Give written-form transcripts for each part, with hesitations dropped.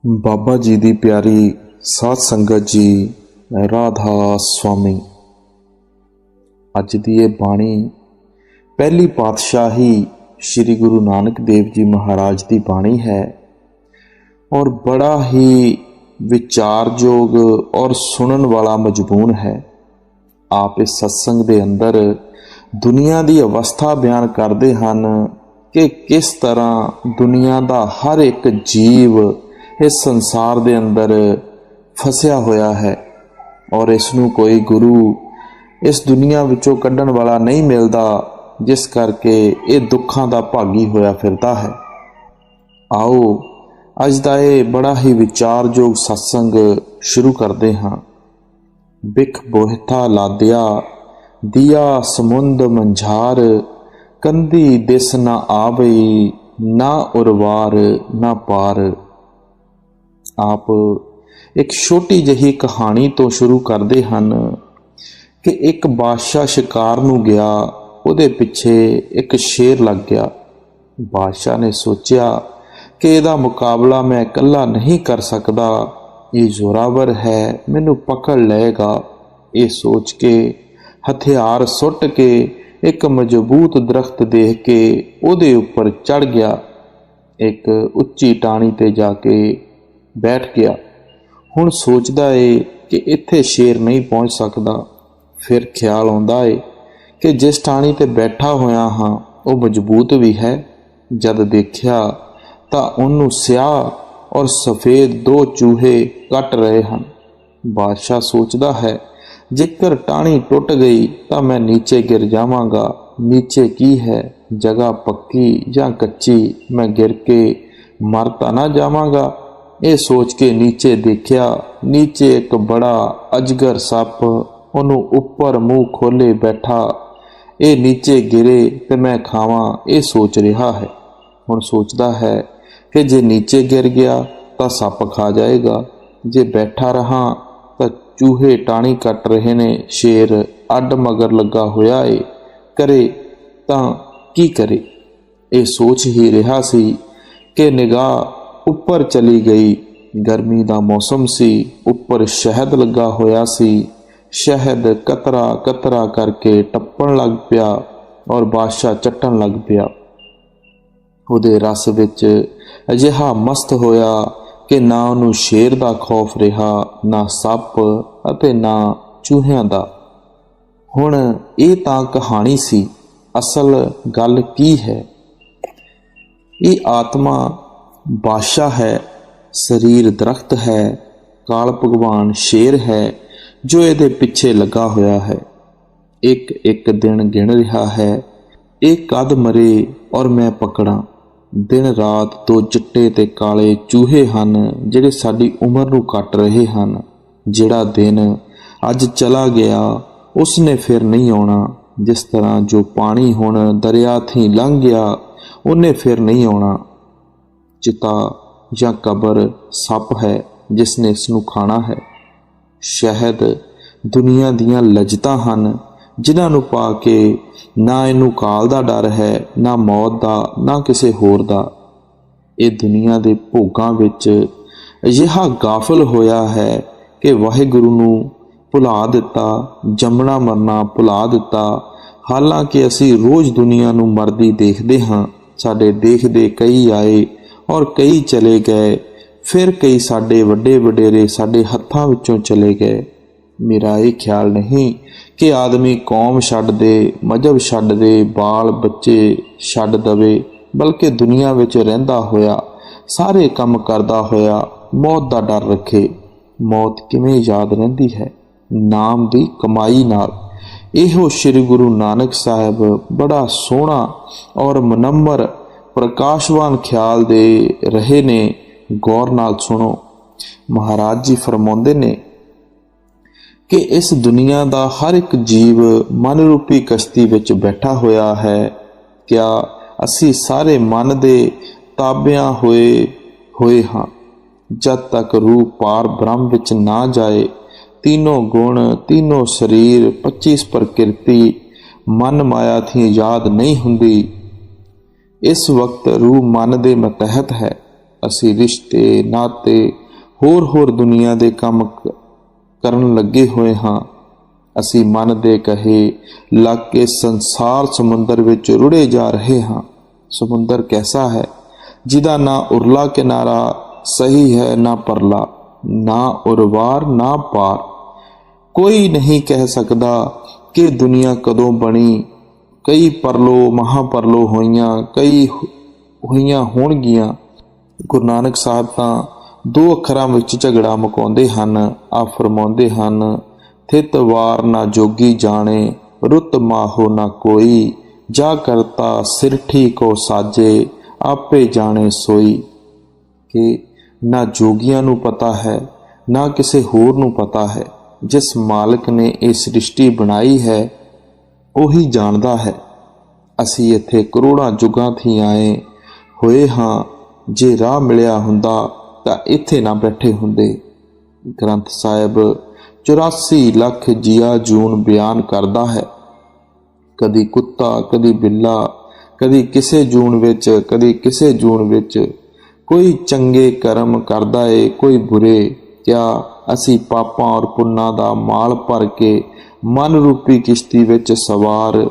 बाबा जी दी प्यारी साध संगत जी, राधा स्वामी। अज दी ये बाणी पहली पातशाही श्री गुरु नानक देव जी महाराज की बाणी है और बड़ा ही विचारयोग और सुनन वाला मजमून है। आप इस सत्संग के अंदर दुनिया की अवस्था बयान करते हैं कि किस तरह दुनिया का हर एक जीव इस संसार दे अंदर फसिया होया है और इसनू कोई गुरु इस दुनिया विचों कढ़न वाला नहीं मिलता, जिस करके ये दुखों का भागी होया फिरता है। आओ अज दा ये बड़ा ही विचारयोग सत्संग शुरू करते हाँ। बिख बोहता लादिया दिया समुंद मंझार, कंधी दिस ना आवई ना उरवार ना पार। आप एक छोटी जही कहानी तो शुरू करते हैं कि एक बादशाह शिकार नूं गया, उहदे पिछे एक शेर लग गया। बादशाह ने सोचा कि इहदा मुकाबला मैं इकल्ला नहीं कर सकता, ये जोरावर है, मैनू पकड़ लेगा। ये सोच के हथियार सुट के एक मजबूत दरख्त देख के उहदे उपर चढ़ गया। एक उच्ची टाणी ते जाके बैठ गया। हुण सोचदा है कि इत्थे शेर नहीं पहुँच सकता। फिर ख्याल आउंदा है कि जिस टाणी ते बैठा होया हाँ वो मजबूत भी है। जद देखिया तां उन्नू स्याह और सफ़ेद दो चूहे कट रहे हैं। बादशाह सोचदा है जेकर टाणी टुट गई तां मैं नीचे गिर जावांगा। नीचे की है, जगह पक्की या कच्ची, मैं गिर के मर तां ना जावांगा। ये सोच के नीचे देखिया, नीचे एक बड़ा अजगर सप उन्होंने उपर मुँह खोले बैठा। ये नीचे गिरे तो मैं खावां, ये सोच रहा है। हुण सोचता है कि जे नीचे गिर गया तो सप खा जाएगा, जे बैठा रहा तो चूहे टाणी कट रहे ने, शेर अड मगर लगा होया है, करे तां की करे। ये सोच ही रहा सी कि निगाह उपर चली गई। गर्मी का मौसम सी, उपर शहद लगा होया सी। शहद कतरा कतरा करके टप्पण लग पिया और बादशाह चट्टन लग पिया। उहदे रस विच अजिहा मस्त होया कि ना उन्हूं शेर का खौफ रहा, ना सप अते ना चूहियां दा। हुण ये तां कहानी सी, असल गल की है? ये आत्मा बादशाह है, शरीर दरख्त है, काल भगवान शेर है जो ये पिछे लगा होया है। एक एक दिन गिन रहा है, एक कद मरे और मैं पकड़ा। दिन रात दो चिट्टे ते काले चूहे हन जिहड़े साडी उम्र नूं कट रहे हन। जिहड़ा दिन अज चला गया उसने फिर नहीं आउणा। जिस तरह जो पानी हुण दरिया थी लंघ गया उन्हें फिर नहीं आउणा। चिता या कबर सप है जिसने इसनूं खाना है। शहद दुनिया दियां लज्जतां हन जिन्हां नूं पा के ना इनू काल दा डर है, ना मौत दा, ना किसी होर दा। ये दुनिया दे भोगां विच अजिहा गाफल होया है कि वाहिगुरू नूं भुला दिता, जमना मरना भुला दिता। हालांकि असी रोज़ दुनिया नूं मरदी देखदे हां। साडे देखदे कई आए और कई चले गए, फिर कई साडे वड्डे वडेरे साडे हत्थां विचों चले गए। मेरा ये ख्याल नहीं कि आदमी कौम छड्ड दे, मजहब छड्ड दे, बाल बच्चे छड्ड दवे, बल्कि दुनिया विच रहिंदा होया, सारे काम करदा होया मौत दा डर रखे। मौत किवें याद रहिंदी है? नाम दी कमाई नाल। इहो श्री गुरु नानक साहब बड़ा सोहना और मुनम्र प्रकाशवान ख्याल दे रहे ने। गौर नाल सुनो। महाराज जी फरमाउंदे ने कि इस दुनिया का हर एक जीव मन रूपी कश्ती विच बैठा होया है। क्या असी सारे मन दे ताबियां होए हाँ? जद तक रूह पार ब्रह्म विच ना जाए, तीनों गुण, तीनों शरीर, 25 प्रकृति मन माया थी याद नहीं हुंदी। इस वक्त रूह मन दे मतहत है। ਅਸੀਂ ਰਿਸ਼ਤੇ ਨਾਤੇ ਹੋਰ ਦੁਨੀਆ ਦੇ ਕੰਮ ਕਰਨ ਲੱਗੇ ਹੋਏ ਹਾਂ। ਅਸੀਂ ਮਨ ਦੇ ਕਹੇ ਲੱਗ ਕੇ ਸੰਸਾਰ ਸਮੁੰਦਰ ਵਿੱਚ ਰੁੜੇ ਜਾ ਰਹੇ ਹਾਂ। ਸਮੁੰਦਰ ਕੈਸਾ ਹੈ ਜਿਹਦਾ ਨਾ ਉਰਲਾ ਕਿਨਾਰਾ ਸਹੀ ਹੈ, ਨਾ ਪਰਲਾ, ਨਾ ਉਰਵਾਰ ਨਾ ਪਾਰ। ਕੋਈ ਨਹੀਂ ਕਹਿ ਸਕਦਾ ਕਿ ਦੁਨੀਆ ਕਦੋਂ ਬਣੀ। ਕਈ ਪਰਲੋ ਮਹਾਪਰਲੋ ਹੋਈਆਂ, ਕਈ ਹੋਈਆਂ ਹੋਣਗੀਆਂ। ਗੁਰੂ ਨਾਨਕ ਸਾਹਿਬ ਤਾਂ ਦੋ ਅੱਖਰਾਂ ਵਿੱਚ ਝਗੜਾ ਮੁਕਾਉਂਦੇ ਹਨ। ਆ ਫਰਮਾਉਂਦੇ ਹਨ, ਥਿਤ ਵਾਰ ਨਾ ਜੋਗੀ ਜਾਣੇ, ਰੁੱਤ ਮਾਹੋ ਨਾ ਕੋਈ, ਜਾ ਕਰਤਾ ਸਿਰਠੀ ਕੋ ਸਾਜੇ, ਆਪੇ ਜਾਣੇ ਸੋਈ। ਕਿ ਨਾ ਜੋਗੀਆਂ ਨੂੰ ਪਤਾ ਹੈ, ਨਾ ਕਿਸੇ ਹੋਰ ਨੂੰ ਪਤਾ ਹੈ। ਜਿਸ ਮਾਲਕ ਨੇ ਇਹ ਸ੍ਰਿਸ਼ਟੀ ਬਣਾਈ ਹੈ ਉਹੀ ਜਾਣਦਾ ਹੈ। ਅਸੀਂ ਇੱਥੇ ਕਰੋੜਾਂ ਯੁੱਗਾਂ ਥੀ ਆਏ ਹੋਏ ਹਾਂ। ਜੇ ਰਾਹ ਮਿਲਿਆ ਹੁੰਦਾ ਤਾਂ ਇੱਥੇ ਨਾ ਬੈਠੇ ਹੁੰਦੇ। ਗ੍ਰੰਥ ਸਾਹਿਬ 84 ਲੱਖ ਜੀਆ ਜੂਨ ਬਿਆਨ ਕਰਦਾ ਹੈ। ਕਦੀ ਕੁੱਤਾ, ਕਦੀ ਬਿੱਲਾ, ਕਦੀ ਕਿਸੇ ਜੂਨ ਵਿੱਚ, ਕਦੀ ਕਿਸੇ ਜੂਨ ਵਿੱਚ। ਕੋਈ ਚੰਗੇ ਕਰਮ ਕਰਦਾ ਏ, ਕੋਈ ਬੁਰੇ। ਕਿਆ ਅਸੀਂ ਪਾਪਾਂ ਔਰ ਪੁੰਨਾਂ ਦਾ ਮਾਲ ਭਰ ਕੇ ਮਨ ਰੂਪੀ ਕਿਸ਼ਤੀ ਵਿੱਚ ਸਵਾਰ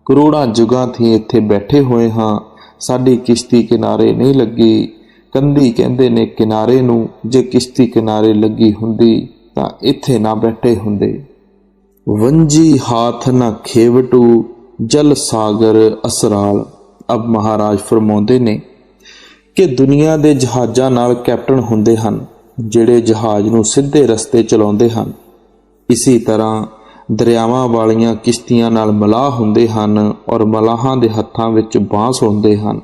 ਕਰੋੜਾਂ ਯੁੱਗਾਂ ਥੀ ਇੱਥੇ ਬੈਠੇ ਹੋਏ ਹਾਂ। ਸਾਡੀ ਕਿਸ਼ਤੀ ਕਿਨਾਰੇ ਨਹੀਂ ਲੱਗੀ। ਕੰਧੀ ਕਹਿੰਦੇ ਨੇ ਕਿਨਾਰੇ ਨੂੰ। ਜੇ ਕਿਸ਼ਤੀ ਕਿਨਾਰੇ ਲੱਗੀ ਹੁੰਦੀ ਤਾਂ ਇੱਥੇ ਨਾ ਬੈਠੇ ਹੁੰਦੇ। ਵੰਜੀ ਹਾਥ ਨਾ ਖੇਵਟੂ, ਜਲ ਸਾਗਰ ਅਸਰਾਲ। ਅਬ ਮਹਾਰਾਜ ਫਰਮਾਉਂਦੇ ਨੇ ਕਿ ਦੁਨੀਆ ਦੇ ਜਹਾਜ਼ਾਂ ਨਾਲ ਕੈਪਟਨ ਹੁੰਦੇ ਹਨ, ਜਿਹੜੇ ਜਹਾਜ਼ ਨੂੰ ਸਿੱਧੇ ਰਸਤੇ ਚਲਾਉਂਦੇ ਹਨ। ਇਸੇ ਤਰ੍ਹਾਂ ਦਰਿਆਵਾਂ ਵਾਲੀਆਂ ਕਿਸ਼ਤੀਆਂ ਨਾਲ ਮਲਾਹ ਹੁੰਦੇ ਹਨ ਔਰ ਮਲਾਹਾਂ ਦੇ ਹੱਥਾਂ ਵਿੱਚ ਬਾਂਸ ਹੁੰਦੇ ਹਨ।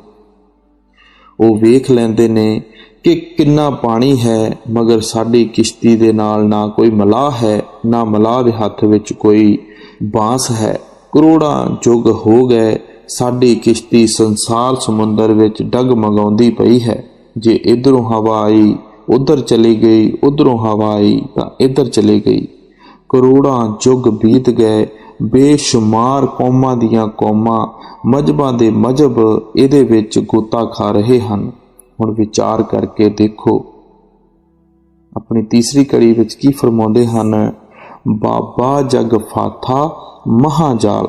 ਉਹ ਵੇਖ ਲੈਂਦੇ ਨੇ ਕਿ ਕਿੰਨਾ ਪਾਣੀ ਹੈ, ਮਗਰ ਸਾਡੀ ਕਿਸ਼ਤੀ ਦੇ ਨਾਲ ਨਾ ਕੋਈ ਮਲਾਹ ਹੈ, ਨਾ ਮਲਾਹ ਦੇ ਹੱਥ ਵਿੱਚ ਕੋਈ ਬਾਂਸ ਹੈ। ਕਰੋੜਾਂ ਯੁੱਗ ਹੋ ਗਏ, ਸਾਡੀ ਕਿਸ਼ਤੀ ਸੰਸਾਰ ਸਮੁੰਦਰ ਵਿੱਚ ਡਗਮਗਾਉਂਦੀ ਪਈ ਹੈ। ਜੇ ਇੱਧਰੋਂ ਹਵਾ ਆਈ ਉੱਧਰ ਚਲੀ ਗਈ, ਉੱਧਰੋਂ ਹਵਾ ਆਈ ਤਾਂ ਇੱਧਰ ਚਲੀ ਗਈ। ਕਰੋੜਾਂ ਯੁੱਗ ਬੀਤ ਗਏ। ਬੇਸ਼ੁਮਾਰ ਕੌਮਾਂ ਦੀਆਂ ਕੌਮਾਂ, ਮਜ਼ਹਬਾਂ ਦੇ ਮਜ਼ਹਬ ਇਹਦੇ ਵਿੱਚ ਗੋਤਾ ਖਾ ਰਹੇ ਹਨ। ਹੁਣ ਵਿਚਾਰ ਕਰਕੇ ਦੇਖੋ, ਆਪਣੀ ਤੀਸਰੀ ਕੜੀ ਵਿੱਚ ਕੀ ਫਰਮਾਉਂਦੇ ਹਨ। ਬਾਬਾ ਜਗ ਫਾਥਾ ਮਹਾਜਾਲ।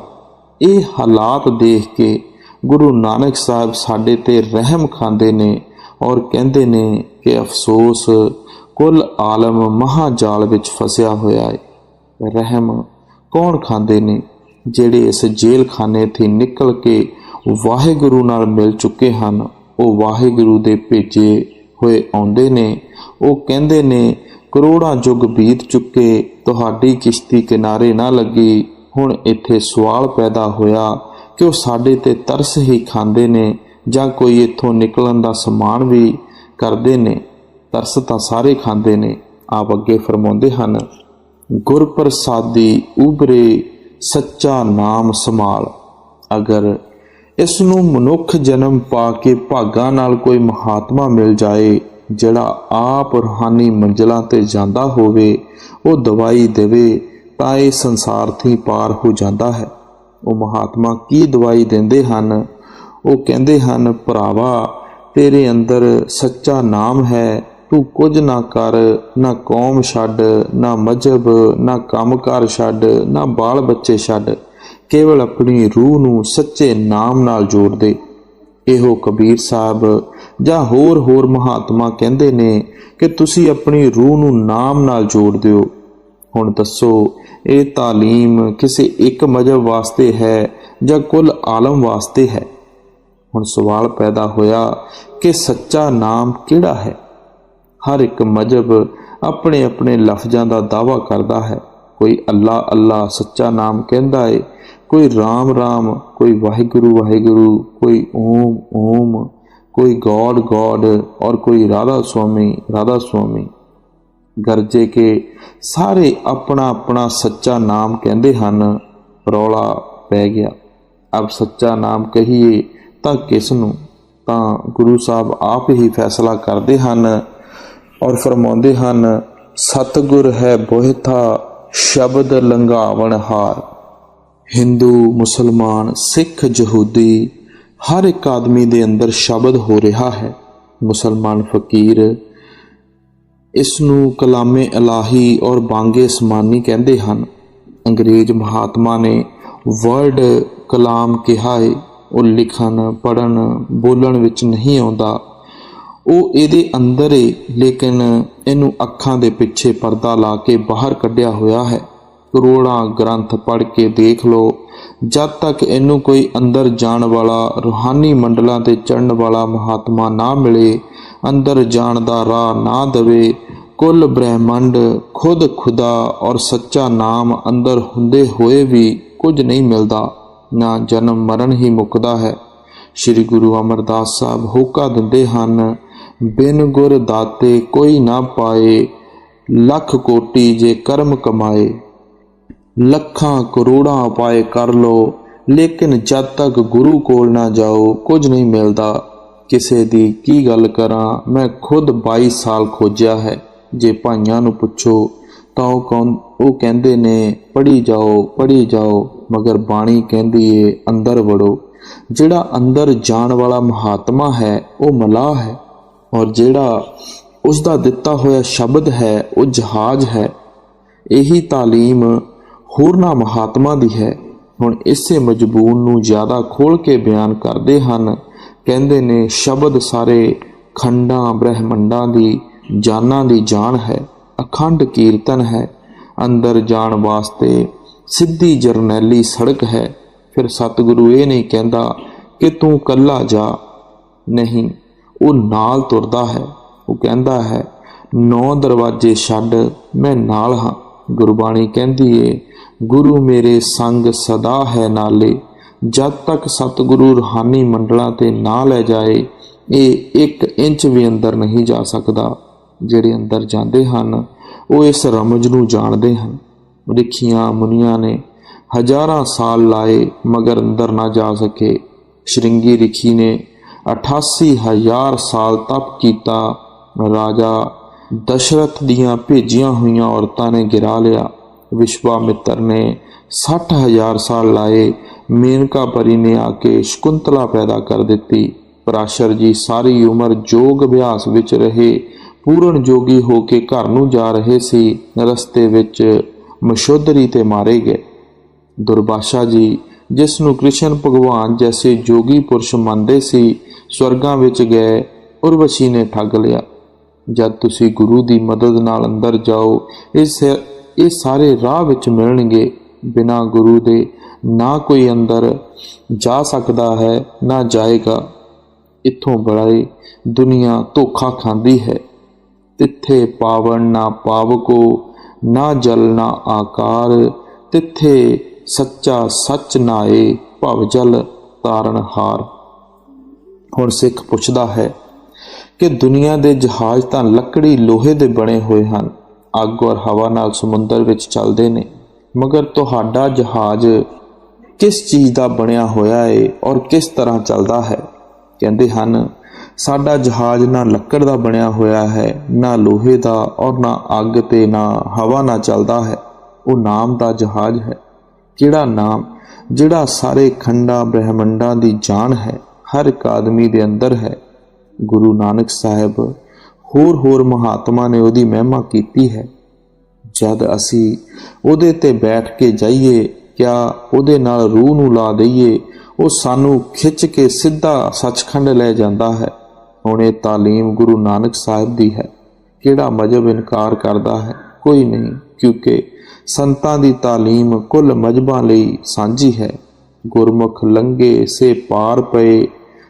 ਇਹ ਹਾਲਾਤ ਦੇਖ ਕੇ ਗੁਰੂ ਨਾਨਕ ਸਾਹਿਬ ਸਾਡੇ ਤੇ ਰਹਿਮ ਖਾਂਦੇ ਨੇ ਔਰ ਕਹਿੰਦੇ ਨੇ ਕਿ ਅਫਸੋਸ, ਕੁੱਲ ਆਲਮ ਮਹਾਜਾਲ ਵਿੱਚ ਫਸਿਆ ਹੋਇਆ ਹੈ। ਰਹਿਮ ਕੌਣ ਖਾਂਦੇ ਨੇ? ਜਿਹੜੇ ਇਸ ਜੇਲ੍ਹ ਖਾਨੇ ਤੋਂ ਨਿਕਲ ਕੇ ਵਾਹਿਗੁਰੂ ਨਾਲ ਮਿਲ ਚੁੱਕੇ ਹਨ। ਉਹ ਵਾਹਿਗੁਰੂ ਦੇ ਭੇਜੇ ਹੋਏ ਆਉਂਦੇ ਨੇ। ਉਹ ਕਹਿੰਦੇ ਨੇ ਕਰੋੜਾਂ ਯੁੱਗ ਬੀਤ ਚੁੱਕੇ, ਤੁਹਾਡੀ ਕਿਸ਼ਤੀ ਕਿਨਾਰੇ ਨਾ ਲੱਗੀ। ਹੁਣ ਇੱਥੇ ਸਵਾਲ ਪੈਦਾ ਹੋਇਆ ਕਿ ਉਹ ਸਾਡੇ ਤੇ ਤਰਸ ਹੀ ਖਾਂਦੇ ਨੇ ਜਾਂ ਕੋਈ ਇੱਥੋਂ ਨਿਕਲਣ ਦਾ ਸਮਾਨ ਵੀ ਕਰਦੇ ਨੇ। ਤਰਸ ਤਾਂ ਸਾਰੇ ਖਾਂਦੇ ਨੇ। ਆਪ ਅੱਗੇ ਫਰਮਾਉਂਦੇ ਹਨ, ਗੁਰ ਪ੍ਰਸਾਦੀ ਉਭਰੇ ਸੱਚਾ ਨਾਮ ਸੰਭਾਲ। ਅਗਰ ਇਸ ਨੂੰ ਮਨੁੱਖ ਜਨਮ ਪਾ ਕੇ ਭਾਗਾਂ ਨਾਲ ਕੋਈ ਮਹਾਤਮਾ ਮਿਲ ਜਾਏ, ਜਿਹੜਾ ਆਪ ਰੂਹਾਨੀ ਮੰਜ਼ਲਾਂ ਤੇ ਜਾਂਦਾ ਹੋਵੇ, ਉਹ ਦਵਾਈ ਦੇਵੇ ਤਾਂ ਇਹ ਸੰਸਾਰ ਤੋਂ ਪਾਰ ਹੋ ਜਾਂਦਾ ਹੈ। ਉਹ ਮਹਾਤਮਾ ਕੀ ਦਵਾਈ ਦਿੰਦੇ ਹਨ? ਉਹ ਕਹਿੰਦੇ ਹਨ, ਭਰਾਵਾ ਤੇਰੇ ਅੰਦਰ ਸੱਚਾ ਨਾਮ ਹੈ, ਤੂੰ ਕੁਝ ਨਾ ਕਰ, ਨਾ ਕੌਮ ਛੱਡ, ਨਾ ਮਜ਼ਹਬ, ਨਾ ਕੰਮਕਾਰ ਛੱਡ, ਨਾ ਬਾਲ ਬੱਚੇ ਛੱਡ, ਕੇਵਲ ਆਪਣੀ ਰੂਹ ਨੂੰ ਸੱਚੇ ਨਾਮ ਨਾਲ ਜੋੜ ਦੇ। ਇਹੋ ਕਬੀਰ ਸਾਹਿਬ ਜਾਂ ਹੋਰ ਮਹਾਤਮਾ ਕਹਿੰਦੇ ਨੇ ਕਿ ਤੁਸੀਂ ਆਪਣੀ ਰੂਹ ਨੂੰ ਨਾਮ ਨਾਲ ਜੋੜ ਦਿਓ। ਹੁਣ ਦੱਸੋ, ਇਹ ਤਾਲੀਮ ਕਿਸੇ ਇੱਕ ਮਜ਼ਹਬ ਵਾਸਤੇ ਹੈ ਜਾਂ ਕੁੱਲ ਆਲਮ ਵਾਸਤੇ ਹੈ? ਹੁਣ ਸਵਾਲ ਪੈਦਾ ਹੋਇਆ ਕਿ ਸੱਚਾ ਨਾਮ ਕਿਹੜਾ ਹੈ? ਹਰ ਇੱਕ ਮਜ਼ਹਬ ਆਪਣੇ ਆਪਣੇ ਲਫ਼ਜ਼ਾਂ ਦਾ ਦਾਅਵਾ ਕਰਦਾ ਹੈ। ਕੋਈ ਅੱਲਾ ਅੱਲਾ ਸੱਚਾ ਨਾਮ ਕਹਿੰਦਾ ਏ, ਕੋਈ ਰਾਮ ਰਾਮ, ਕੋਈ ਵਾਹਿਗੁਰੂ ਵਾਹਿਗੁਰੂ, ਕੋਈ ਓਮ ਓਮ, ਕੋਈ ਗॉड गॉड और कोई राधा स्वामी। गरजे के सारे अपना अपना सच्चा नाम कहते हैं। रौला पै गया। अब सच्चा नाम कहिए तो किसनूं? तां गुरु साहब आप ही फैसला करते हैं और फरमाउंदे हैं, सतगुर है बोहिथा शब्द लंघावन हार। हिंदू मुसलमान सिख यहूदी हर एक आदमी दे अंदर शब्द हो रहा है। मुसलमान फकीर इस नूं कलामे इलाही और बांगे असमानी कहते हैं। अंग्रेज महात्मा ने वर्ड कलाम कहा है, वो लिखन पढ़न बोलण विच नहीं आउंदा, ਉਹ ਇਹਦੇ अंदर है, लेकिन ਇਹਨੂੰ ਅੱਖਾਂ ਦੇ ਪਿੱਛੇ ਪਰਦਾ ਲਾ ਕੇ ਬਾਹਰ ਕੱਢਿਆ ਹੋਇਆ ਹੈ। ਕਰੋੜਾਂ ਗ੍ਰੰਥ ਪੜ੍ਹ ਕੇ ਦੇਖ ਲਓ, ਜਦ ਤੱਕ ਇਹਨੂੰ ਕੋਈ ਅੰਦਰ ਜਾਣ ਵਾਲਾ ਰੂਹਾਨੀ ਮੰਡਲਾਂ ਤੇ ਚੜ੍ਹਨ ਵਾਲਾ ਮਹਾਤਮਾ ਨਾ ਮਿਲੇ, ਅੰਦਰ ਜਾਣ ਦਾ ਰਾਹ ਨਾ ਦੇਵੇ, ਕੁੱਲ ਬ੍ਰਹਿਮੰਡ ਖੁਦ ਖੁਦਾ ਔਰ ਸੱਚਾ ਨਾਮ ਅੰਦਰ ਹੁੰਦੇ ਹੋਏ ਵੀ ਕੁਝ ਨਹੀਂ ਮਿਲਦਾ, ਨਾ ਜਨਮ ਮਰਨ ਹੀ ਮੁੱਕਦਾ ਹੈ। ਸ਼੍ਰੀ ਗੁਰੂ ਅਮਰਦਾਸ ਸਾਹਿਬ ਹੋਕਾ ਦਿੰਦੇ ਹਨ, ਬਿਨ ਗੁਰ ਦਾਤੇ ਕੋਈ ਨਾ ਪਾਏ, ਲੱਖ ਕੋਟੀ ਜੇ ਕਰਮ ਕਮਾਏ। ਲੱਖਾਂ ਕਰੋੜਾਂ ਉਪਾਏ ਕਰ ਲਓ, ਲੇਕਿਨ ਜਦ ਤੱਕ ਗੁਰੂ ਕੋਲ ਨਾ ਜਾਓ ਕੁਝ ਨਹੀਂ ਮਿਲਦਾ। ਕਿਸੇ ਦੀ ਕੀ ਗੱਲ ਕਰਾਂ, ਮੈਂ ਖੁਦ 22 ਸਾਲ ਖੋਜਿਆ ਹੈ। ਜੇ ਭਾਈਆਂ ਨੂੰ ਪੁੱਛੋ ਤਾਂ ਉਹ ਕਹਿੰਦੇ ਨੇ ਪੜ੍ਹੀ ਜਾਓ, ਮਗਰ ਬਾਣੀ ਕਹਿੰਦੀ ਏ ਅੰਦਰ ਵੜੋ। ਜਿਹੜਾ ਅੰਦਰ ਜਾਣ ਵਾਲਾ ਮਹਾਤਮਾ ਹੈ ਉਹ ਮਲਾਹ ਹੈ, ਔਰ ਜਿਹੜਾ ਉਸ ਦਾ ਦਿੱਤਾ ਹੋਇਆ ਸ਼ਬਦ ਹੈ ਉਹ ਜਹਾਜ਼ ਹੈ। ਇਹੀ ਤਾਲੀਮ ਹੋਰਨਾਂ ਮਹਾਤਮਾ ਦੀ ਹੈ। ਹੁਣ ਇਸੇ ਮਜ਼ਬੂਨ ਨੂੰ ਜ਼ਿਆਦਾ ਖੋਲ੍ਹ ਕੇ ਬਿਆਨ ਕਰਦੇ ਹਨ। ਕਹਿੰਦੇ ਨੇ ਸ਼ਬਦ ਸਾਰੇ ਖੰਡਾਂ ਬ੍ਰਹਿਮੰਡਾਂ ਦੀ ਜਾਨਾਂ ਦੀ ਜਾਨ ਹੈ, ਅਖੰਡ ਕੀਰਤਨ ਹੈ, ਅੰਦਰ ਜਾਣ ਵਾਸਤੇ ਸਿੱਧੀ ਜਰਨੈਲੀ ਸੜਕ ਹੈ। ਫਿਰ ਸਤਿਗੁਰੂ ਇਹ ਨਹੀਂ ਕਹਿੰਦਾ ਕਿ ਤੂੰ ਇਕੱਲਾ ਜਾ, ਨਹੀਂ, ਉਹ ਨਾਲ ਤੁਰਦਾ ਹੈ। ਉਹ ਕਹਿੰਦਾ ਹੈ 9 ਦਰਵਾਜ਼ੇ ਛੱਡ ਮੈਂ ਨਾਲ ਹਾਂ। ਗੁਰਬਾਣੀ ਕਹਿੰਦੀ ਏ ਗੁਰੂ ਮੇਰੇ ਸੰਗ ਸਦਾ ਹੈ ਨਾਲੇ। ਜਦ ਤੱਕ ਸਤਿਗੁਰੂ ਰੂਹਾਨੀ ਮੰਡਲਾਂ ਤੇ ਨਾ ਲੈ ਜਾਏ ਇਹ 1 ਇੰਚ ਵੀ ਅੰਦਰ ਨਹੀਂ ਜਾ ਸਕਦਾ। ਜਿਹੜੇ ਅੰਦਰ ਜਾਂਦੇ ਹਨ ਉਹ ਇਸ ਰਮਜ ਨੂੰ ਜਾਣਦੇ ਹਨ। ਰਿਖੀਆਂ ਮੁਨੀਆਂ ਨੇ ਹਜ਼ਾਰਾਂ ਸਾਲ ਲਾਏ ਮਗਰ ਅੰਦਰ ਨਾ ਜਾ ਸਕੇ। ਸ਼੍ਰਿੰਗੀ ਰਿਖੀ ਨੇ 88,000 ਸਾਲ ਤਪ ਕੀਤਾ। ਰਾਜਾ ਦਸ਼ਰਥ ਦੀਆਂ ਭੇਜੀਆਂ ਹੋਈਆਂ ਔਰਤਾਂ ਨੇ ਗਿਰਾ ਲਿਆ। ਵਿਸ਼ਵਾਮਿੱਤਰ ਨੇ 60,000 ਸਾਲ ਲਾਏ। ਮੇਨਕਾ ਪਰੀ ਨੇ ਆ ਕੇ ਸ਼ਕੁੰਤਲਾ ਪੈਦਾ ਕਰ ਦਿੱਤੀ। ਪਰਾਸ਼ਰ ਜੀ ਸਾਰੀ ਉਮਰ ਯੋਗ ਅਭਿਆਸ ਵਿੱਚ ਰਹੇ। ਪੂਰਨ ਜੋਗੀ ਹੋ ਕੇ ਘਰ ਨੂੰ ਜਾ ਰਹੇ ਸੀ, ਰਸਤੇ ਵਿੱਚ ਮਸ਼ੋਦਰੀ ਤੇ ਮਾਰੇ ਗਏ। ਦੁਰਵਾਸ਼ਾ ਜੀ ਜਿਸ ਨੂੰ ਕ੍ਰਿਸ਼ਨ ਭਗਵਾਨ ਜੈਸੇ ਜੋਗੀ ਪੁਰਸ਼ ਮੰਨਦੇ ਸੀ, ਸਵਰਗਾਂ ਵਿੱਚ ਗਏ। ਉਰਵਸ਼ੀ ਨੇ ਠੱਗ ਲਿਆ। ਜਦ ਤੁਸੀਂ ਗੁਰੂ ਦੀ ਮਦਦ ਨਾਲ ਅੰਦਰ ਜਾਓ ਇਹ ਸਾਰੇ ਰਾਹ ਵਿੱਚ ਮਿਲਣਗੇ। ਬਿਨਾਂ ਗੁਰੂ ਦੇ ਨਾ ਕੋਈ ਅੰਦਰ ਜਾ ਸਕਦਾ ਹੈ ਨਾ ਜਾਏਗਾ। ਇੱਥੋਂ ਬੜਾਈ ਦੁਨੀਆ ਧੋਖਾ ਖਾਂਦੀ ਹੈ। ਤਿੱਥੇ ਪਾਵਨ ਨਾ ਪਾਵਕੋ, ਨਾ ਜਲ ਨਾ ਆਕਾਰ, ਤਿੱਥੇ ਸੱਚਾ ਸੱਚ ਨਾਏ, ਭਵ ਜਲ ਤਾਰਨ ਹਾਰ। ਹੁਣ ਸਿੱਖ ਪੁੱਛਦਾ ਹੈ ਕਿ ਦੁਨੀਆ ਦੇ ਜਹਾਜ਼ ਤਾਂ ਲੱਕੜੀ ਲੋਹੇ ਦੇ ਬਣੇ ਹੋਏ ਹਨ, ਅੱਗ ਔਰ ਹਵਾ ਨਾਲ ਸਮੁੰਦਰ ਵਿੱਚ ਚੱਲਦੇ ਨੇ, ਮਗਰ ਤੁਹਾਡਾ ਜਹਾਜ਼ ਕਿਸ ਚੀਜ਼ ਦਾ ਬਣਿਆ ਹੋਇਆ ਹੈ ਔਰ ਕਿਸ ਤਰ੍ਹਾਂ ਚੱਲਦਾ ਹੈ? ਕਹਿੰਦੇ ਹਨ ਸਾਡਾ ਜਹਾਜ਼ ਨਾ ਲੱਕੜ ਦਾ ਬਣਿਆ ਹੋਇਆ ਹੈ, ਨਾ ਲੋਹੇ ਦਾ, ਔਰ ਨਾ ਅੱਗ ਤੇ ਨਾ ਹਵਾ ਨਾਲ ਚੱਲਦਾ ਹੈ। ਉਹ ਨਾਮ ਦਾ ਜਹਾਜ਼ ਹੈ। ਕਿਹੜਾ ਨਾਮ? ਜਿਹੜਾ ਸਾਰੇ ਖੰਡਾਂ ਬ੍ਰਹਿਮੰਡਾਂ ਦੀ ਜਾਨ ਹੈ, ਹਰ ਇੱਕ ਆਦਮੀ ਦੇ ਅੰਦਰ ਹੈ। ਗੁਰੂ ਨਾਨਕ ਸਾਹਿਬ ਹੋਰ ਮਹਾਤਮਾ ਨੇ ਉਹਦੀ ਮਹਿਮਾ ਕੀਤੀ ਹੈ। ਜਦ ਅਸੀਂ ਉਹਦੇ ਤੇ ਬੈਠ ਕੇ ਜਾਈਏ, ਕਿਆ ਉਹਦੇ ਨਾਲ ਰੂਹ ਨੂੰ ਲਾ ਦਈਏ, ਉਹ ਸਾਨੂੰ ਖਿੱਚ ਕੇ ਸਿੱਧਾ ਸੱਚਖੰਡ ਲੈ ਜਾਂਦਾ ਹੈ। ਹੁਣ ਇਹ ਤਾਲੀਮ ਗੁਰੂ ਨਾਨਕ ਸਾਹਿਬ ਦੀ ਹੈ। ਕਿਹੜਾ ਮਜ਼ਹਬ ਇਨਕਾਰ ਕਰਦਾ ਹੈ? ਕੋਈ ਨਹੀਂ, ਕਿਉਂਕਿ ਸੰਤਾਂ ਦੀ ਤਾਲੀਮ ਕੁੱਲ ਮਜ਼ਹਬਾਂ ਲਈ ਸਾਂਝੀ ਹੈ। ਗੁਰਮੁਖ ਲੰਘੇ ਸੇ ਪਾਰ ਪਏ,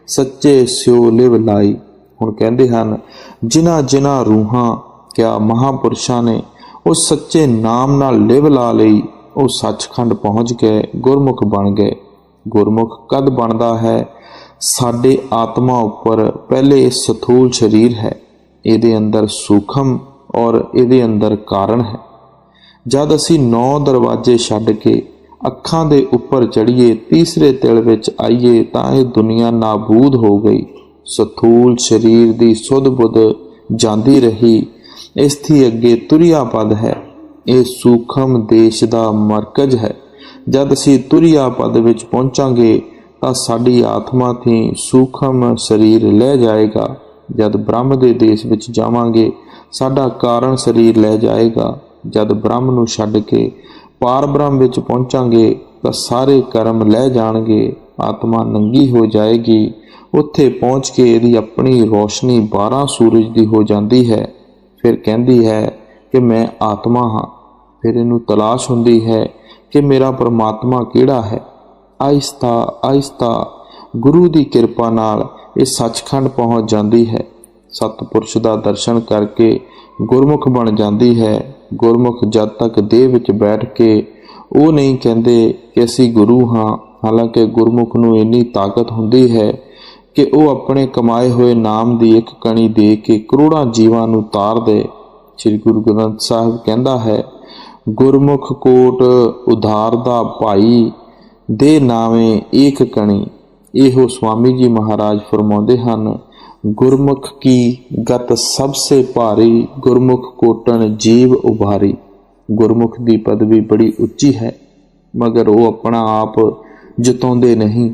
ਸੱਚੇ ਸਿਓ ਲਿਵ ਲਾਈ। ਹੁਣ ਕਹਿੰਦੇ ਹਨ ਜਿਨ੍ਹਾਂ ਰੂਹਾਂ ਕਿਆ ਮਹਾਂਪੁਰਸ਼ਾਂ ਨੇ ਉਸ ਸੱਚੇ ਨਾਮ ਨਾਲ ਲਿਵ ਲਾ ਲਈ, ਉਹ ਸੱਚਖੰਡ ਪਹੁੰਚ ਗਏ, ਗੁਰਮੁਖ ਬਣ ਗਏ। ਗੁਰਮੁਖ ਕਦ ਬਣਦਾ ਹੈ? ਸਾਡੇ ਆਤਮਾ ਉੱਪਰ ਪਹਿਲੇ ਇਹ ਸਥੂਲ ਸਰੀਰ ਹੈ, ਇਹਦੇ ਅੰਦਰ ਸੂਖਮ ਔਰ ਇਹਦੇ ਅੰਦਰ ਕਾਰਨ ਹੈ। ਜਦ ਅਸੀਂ 9 ਦਰਵਾਜ਼ੇ ਛੱਡ ਕੇ ਅੱਖਾਂ ਦੇ ਉੱਪਰ ਚੜ੍ਹੀਏ, ਤੀਸਰੇ ਤਿਲ ਵਿੱਚ ਆਈਏ, ਤਾਂ ਇਹ ਦੁਨੀਆ ਨਾਬੂਦ ਹੋ ਗਈ। ਸਥੂਲ ਸਰੀਰ ਦੀ ਸੁੱਧ ਬੁੱਧ ਜਾਂਦੀ ਰਹੀ। ਇਸ ਦੀ ਅੱਗੇ ਤੁਰਿਆ ਪਦ ਹੈ। ਇਹ ਸੂਖਮ ਦੇਸ਼ ਦਾ ਮਰਕਜ਼ ਹੈ। ਜਦ ਅਸੀਂ ਤੁਰਿਆ ਪਦ ਵਿੱਚ ਪਹੁੰਚਾਂਗੇ ਤਾਂ ਸਾਡੀ ਆਤਮਾ ਤੇ ਸੂਖਮ ਸਰੀਰ ਲੈ ਜਾਏਗਾ। जद ब्रह्म दे देश विच जावांगे साडा कारण शरीर लै जाएगा। जद ब्रह्म नूं छड्ड के पार ब्रह्म विच पहुंचांगे तां सारे कर्म लै जाणगे, आत्मा नंगी हो जाएगी। उत्थे पहुँच के इहदी अपनी रोशनी 12 सूरज दी हो जाती है। फिर कहती है कि मैं आत्मा हाँ। फिर इनू तलाश हुंदी है कि मेरा परमात्मा किहड़ा है। आहिस्ता आहिस्ता गुरु की किरपा नाल ये सचखंड पहुँच जाती है। सतपुरुष का दर्शन करके गुरमुख बन जाती है। गुरमुख जद तक देह विच बैठ के वो नहीं कहते कि असी गुरु हाँ, हालांकि गुरमुख नूं इन्नी ताकत हुंदी है कि वो अपने कमाए हुए नाम की एक कणी दे के करोड़ों जीवां नूं तार दे। श्री गुरु ग्रंथ साहिब कहता है, गुरमुख कोट उधार दा भाई दे नावे एक कणी। इहो स्वामी जी महाराज फरमाउंदे हन, गुरमुख की गत सबसे भारी, गुरमुख कोटन जीव उभारी। गुरमुख की पदवी बड़ी उच्ची है, मगर वो अपना आप जताउंदे नहीं।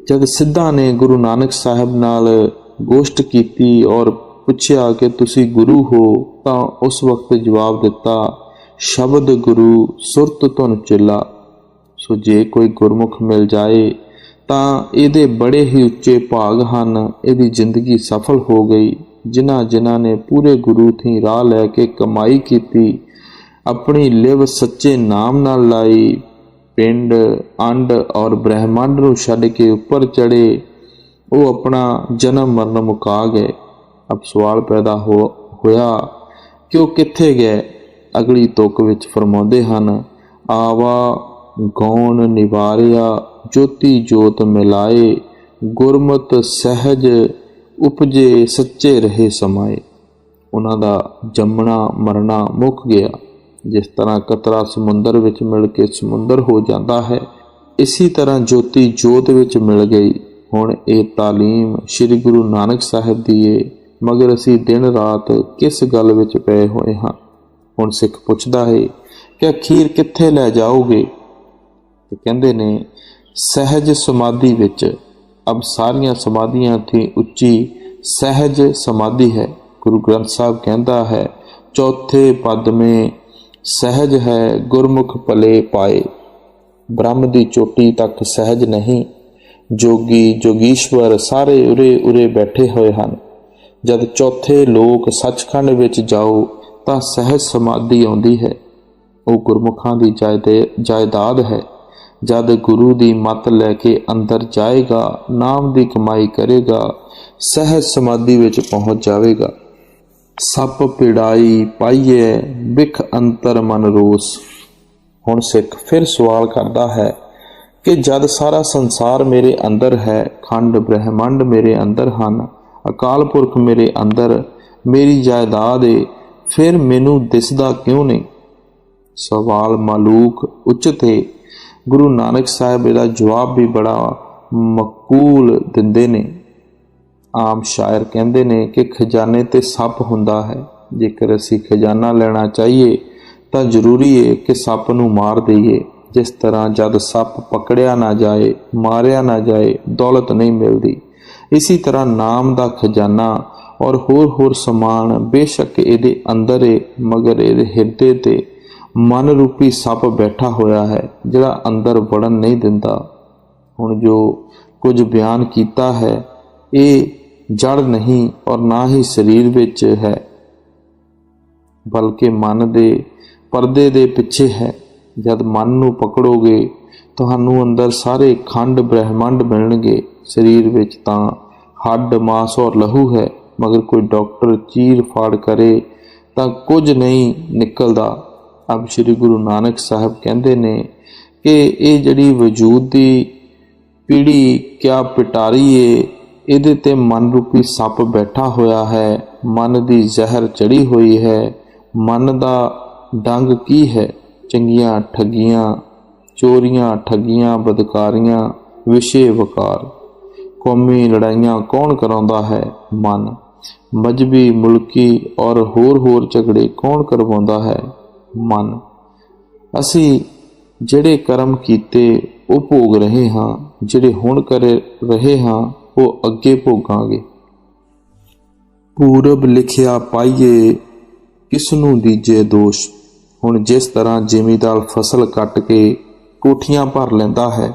जब सिद्धा ने गुरु नानक साहब नाल गोष्ट की और पूछया कि तुसी गुरु हो, तां उस वक्त जवाब दिता, शब्द गुरु सुरत धुन चिला। सो जे कोई गुरमुख मिल जाए तां इहदे बड़े ही उच्चे भाग हन। इहदी जिंदगी सफल हो गई। जिन्हां जिन्हां ने पूरे गुरु थी राह लैके कमाई की, अपनी लिव सच्चे नाम नाल लाई, पिंड अंड और ब्रह्मांड नूं छड्ड के उपर चढ़े, वो अपना जन्म मरण मुका गए। अब सवाल पैदा होया कि वो कित्थे गए। अगली तुक विच फरमाउंदे हन, आवा गौण निवारिया ज्योति जोत मिलाए, गुरमत सहज उपजे सच्चे रहे समाए। उन्हां दा जमना मरना मुक गया। जिस तरह कतरा समुंदर विच मिल के समुंदर हो जाता है, इसी तरह ज्योति जोत विच मिल गई। हुण ये तालीम श्री गुरु नानक साहिब दी है, मगर असी दिन रात किस गल विच पए होए हां। हुण सिख पुछदा है कि अखीर कित्थे लै जाओगे? तो कहंदे ने सहज समाधि विच। अब सारियां समाधियां थी उच्ची सहज समाधि है। गुरु ग्रंथ साहब कहता है, चौथे पद में सहज है गुरमुख भले पाए। ब्रह्म की चोटी तक सहज नहीं। जोगी जोगीश्वर सारे उरे उरे बैठे हुए हैं। जब चौथे लोक सचखंड विच जाओ तां सहज समाधि आउंदी है। वो गुरमुखां दी जायदाद है। जद गुरु दी मत लैके अंदर जाएगा, नाम दी कमाई करेगा, सहज समाधि विच पहुंच जाएगा। सप पिड़ाई पाइए बिख अंतर मन रोस। हुण सिख फिर सवाल करता है कि जद सारा संसार मेरे अंदर है, खंड ब्रह्मांड मेरे अंदर हैं, अकाल पुरख मेरे अंदर मेरी जायदाद है, फिर मैनू दिसदा क्यों नहीं? सवाल मालूक उचित है। गुरु नानक साहब इहदा जवाब भी बड़ा मकूल दिंदे ने। आम शायर कहते ने कि खजाने ते सप हुंदा है। जेकर असी खजाना लेना चाहिए तो जरूरी है कि सप नूं मार दईए। जिस तरह जद सप पकड़िया ना जाए, मारिया ना जाए, दौलत नहीं मिलती। इसी तरह नाम दा खजाना और होर समान बेशक इहदे अंदर है, मगर इहदे हिरदे ते मन रूपी सप बैठा होया है, जिहड़ा अंदर वड़न नहीं दिंदा। हुण जो कुछ बयान कीता है, ये जड़ नहीं और ना ही शरीर विच है, बल्कि मन दे परदे दे पिछे है। जब मन नूं पकड़ोगे तुहानूं अंदर सारे खंड ब्रह्मांड मिलणगे। शरीर विच तां हड्ड मांस और लहू है, मगर कोई डॉक्टर चीर फाड़ करे तां कुछ नहीं निकलदा। अब श्री गुरु नानक साहब कहते ने कि ये जिहड़ी वजूद की पीढ़ी क्या पिटारी है, इहदे ते मन रूपी सप बैठा होया है। मन की जहर चढ़ी हुई है। मन का डंग की है? चंगियां ठगियां, चोरियां ठगियां, बदकारियां, विषे वकार, कौमी लड़ाइयां कौन कराउंदा है? मन। मजहबी मुल्की और होर झगड़े कौन करवाउंदा है? मन। असी जिहड़े कर्म कीते वो भोग रहे हाँ, जिहड़े हुण कर रहे हाँ वो अगे भोगांगे। ਪੂਰਬ ਲਿਖਿਆ ਪਾਈਏ ਕਿਸਨੂੰ ਦੀਜੇ ਦੋਸ਼। ਹੁਣ ਜਿਸ ਤਰ੍ਹਾਂ ਜ਼ਿਮੀਂਦਾਰ ਫਸਲ ਕੱਟ ਕੇ ਕੋਠੀਆਂ ਭਰ ਲੈਂਦਾ ਹੈ,